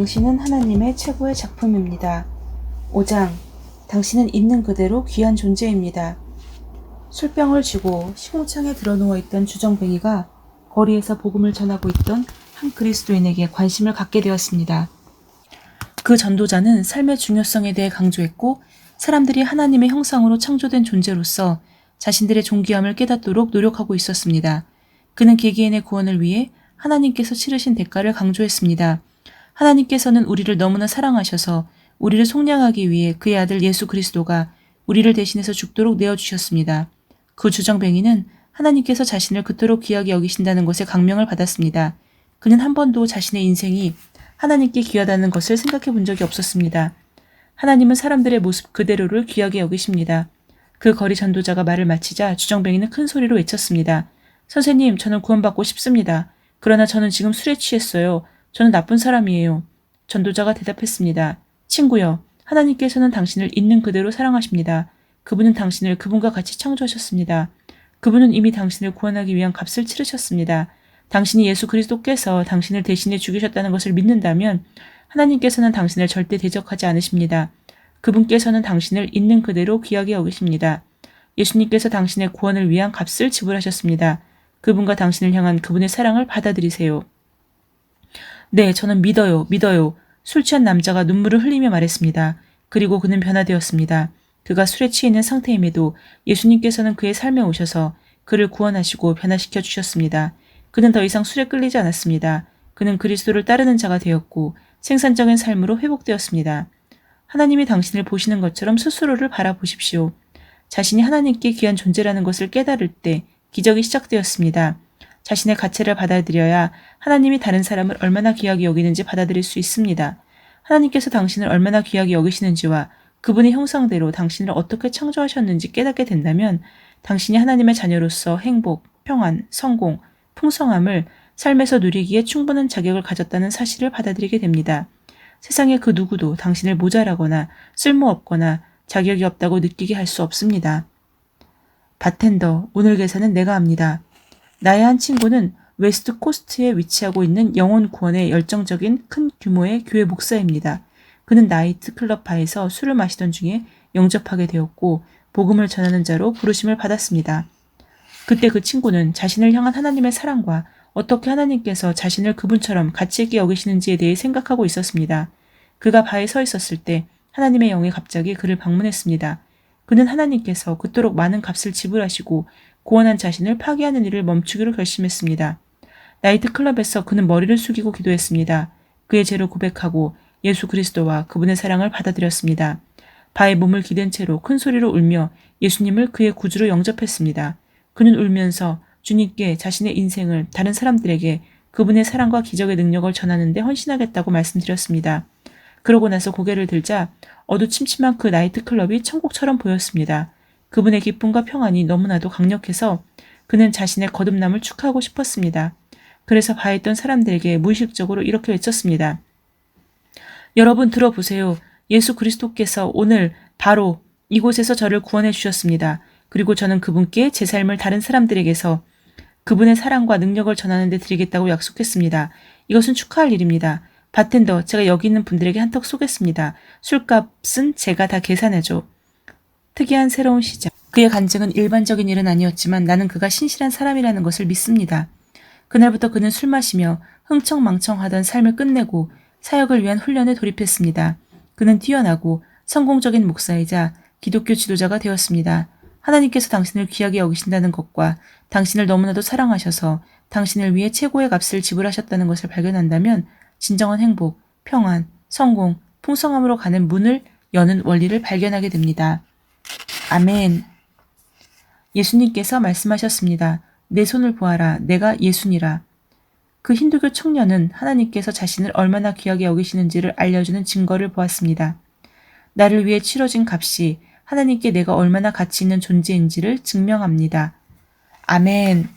당신은 하나님의 최고의 작품입니다. 5장. 당신은 있는 그대로 귀한 존재입니다. 술병을 쥐고 시궁창에 드러누워 있던 주정뱅이가 거리에서 복음을 전하고 있던 한 그리스도인에게 관심을 갖게 되었습니다. 그 전도자는 삶의 중요성에 대해 강조했고 사람들이 하나님의 형상으로 창조된 존재로서 자신들의 존귀함을 깨닫도록 노력하고 있었습니다. 그는 개개인의 구원을 위해 하나님께서 치르신 대가를 강조했습니다. 하나님께서는 우리를 너무나 사랑하셔서 우리를 속량하기 위해 그의 아들 예수 그리스도가 우리를 대신해서 죽도록 내어주셨습니다. 그 주정뱅이는 하나님께서 자신을 그토록 귀하게 여기신다는 것에 감명을 받았습니다. 그는 한 번도 자신의 인생이 하나님께 귀하다는 것을 생각해 본 적이 없었습니다. 하나님은 사람들의 모습 그대로를 귀하게 여기십니다. 그 거리 전도자가 말을 마치자 주정뱅이는 큰 소리로 외쳤습니다. 선생님, 저는 구원받고 싶습니다. 그러나 저는 지금 술에 취했어요. 저는 나쁜 사람이에요. 전도자가 대답했습니다. 친구여, 하나님께서는 당신을 있는 그대로 사랑하십니다. 그분은 당신을 그분과 같이 창조하셨습니다. 그분은 이미 당신을 구원하기 위한 값을 치르셨습니다. 당신이 예수 그리스도께서 당신을 대신해 죽이셨다는 것을 믿는다면 하나님께서는 당신을 절대 대적하지 않으십니다. 그분께서는 당신을 있는 그대로 귀하게 여기십니다. 예수님께서 당신의 구원을 위한 값을 지불하셨습니다. 그분과 당신을 향한 그분의 사랑을 받아들이세요. 네, 저는 믿어요. 술 취한 남자가 눈물을 흘리며 말했습니다. 그리고 그는 변화되었습니다. 그가 술에 취해 있는 상태임에도 예수님께서는 그의 삶에 오셔서 그를 구원하시고 변화시켜 주셨습니다. 그는 더 이상 술에 끌리지 않았습니다. 그는 그리스도를 따르는 자가 되었고 생산적인 삶으로 회복되었습니다. 하나님이 당신을 보시는 것처럼 스스로를 바라보십시오. 자신이 하나님께 귀한 존재라는 것을 깨달을 때 기적이 시작되었습니다. 자신의 가치를 받아들여야 하나님이 다른 사람을 얼마나 귀하게 여기는지 받아들일 수 있습니다. 하나님께서 당신을 얼마나 귀하게 여기시는지와 그분의 형상대로 당신을 어떻게 창조하셨는지 깨닫게 된다면 당신이 하나님의 자녀로서 행복, 평안, 성공, 풍성함을 삶에서 누리기에 충분한 자격을 가졌다는 사실을 받아들이게 됩니다. 세상의 그 누구도 당신을 모자라거나 쓸모없거나 자격이 없다고 느끼게 할 수 없습니다. 바텐더, 오늘 계산은 내가 합니다. 나의 한 친구는 웨스트 코스트에 위치하고 있는 영혼 구원에 열정적인 큰 규모의 교회 목사입니다. 그는 나이트 클럽 바에서 술을 마시던 중에 영접하게 되었고 복음을 전하는 자로 부르심을 받았습니다. 그때 그 친구는 자신을 향한 하나님의 사랑과 어떻게 하나님께서 자신을 그분처럼 가치 있게 여기시는지에 대해 생각하고 있었습니다. 그가 바에 서 있었을 때 하나님의 영이 갑자기 그를 방문했습니다. 그는 하나님께서 그토록 많은 값을 지불하시고 구원한 자신을 파괴하는 일을 멈추기로 결심했습니다. 나이트클럽에서 그는 머리를 숙이고 기도했습니다. 그의 죄를 고백하고 예수 그리스도와 그분의 사랑을 받아들였습니다. 바에 몸을 기댄 채로 큰 소리로 울며 예수님을 그의 구주로 영접했습니다. 그는 울면서 주님께 자신의 인생을 다른 사람들에게 그분의 사랑과 기적의 능력을 전하는 데 헌신하겠다고 말씀드렸습니다. 그러고 나서 고개를 들자 어두침침한 그 나이트클럽이 천국처럼 보였습니다. 그분의 기쁨과 평안이 너무나도 강력해서 그는 자신의 거듭남을 축하하고 싶었습니다. 그래서 바에 있던 사람들에게 무의식적으로 이렇게 외쳤습니다. 여러분 들어보세요. 예수 그리스도께서 오늘 바로 이곳에서 저를 구원해 주셨습니다. 그리고 저는 그분께 제 삶을 다른 사람들에게서 그분의 사랑과 능력을 전하는 데 드리겠다고 약속했습니다. 이것은 축하할 일입니다. 바텐더, 제가 여기 있는 분들에게 한턱 쏘겠습니다. 술값은 제가 다 계산해줘. 특이한 새로운 시작. 그의 간증은 일반적인 일은 아니었지만 나는 그가 신실한 사람이라는 것을 믿습니다. 그날부터 그는 술 마시며 흥청망청하던 삶을 끝내고 사역을 위한 훈련에 돌입했습니다. 그는 뛰어나고 성공적인 목사이자 기독교 지도자가 되었습니다. 하나님께서 당신을 귀하게 여기신다는 것과 당신을 너무나도 사랑하셔서 당신을 위해 최고의 값을 지불하셨다는 것을 발견한다면 진정한 행복, 평안, 성공, 풍성함으로 가는 문을 여는 원리를 발견하게 됩니다. 아멘. 예수님께서 말씀하셨습니다. 내 손을 보아라. 내가 예수니라. 그 힌두교 청년은 하나님께서 자신을 얼마나 귀하게 여기시는지를 알려주는 증거를 보았습니다. 나를 위해 치러진 값이 하나님께 내가 얼마나 가치 있는 존재인지를 증명합니다. 아멘.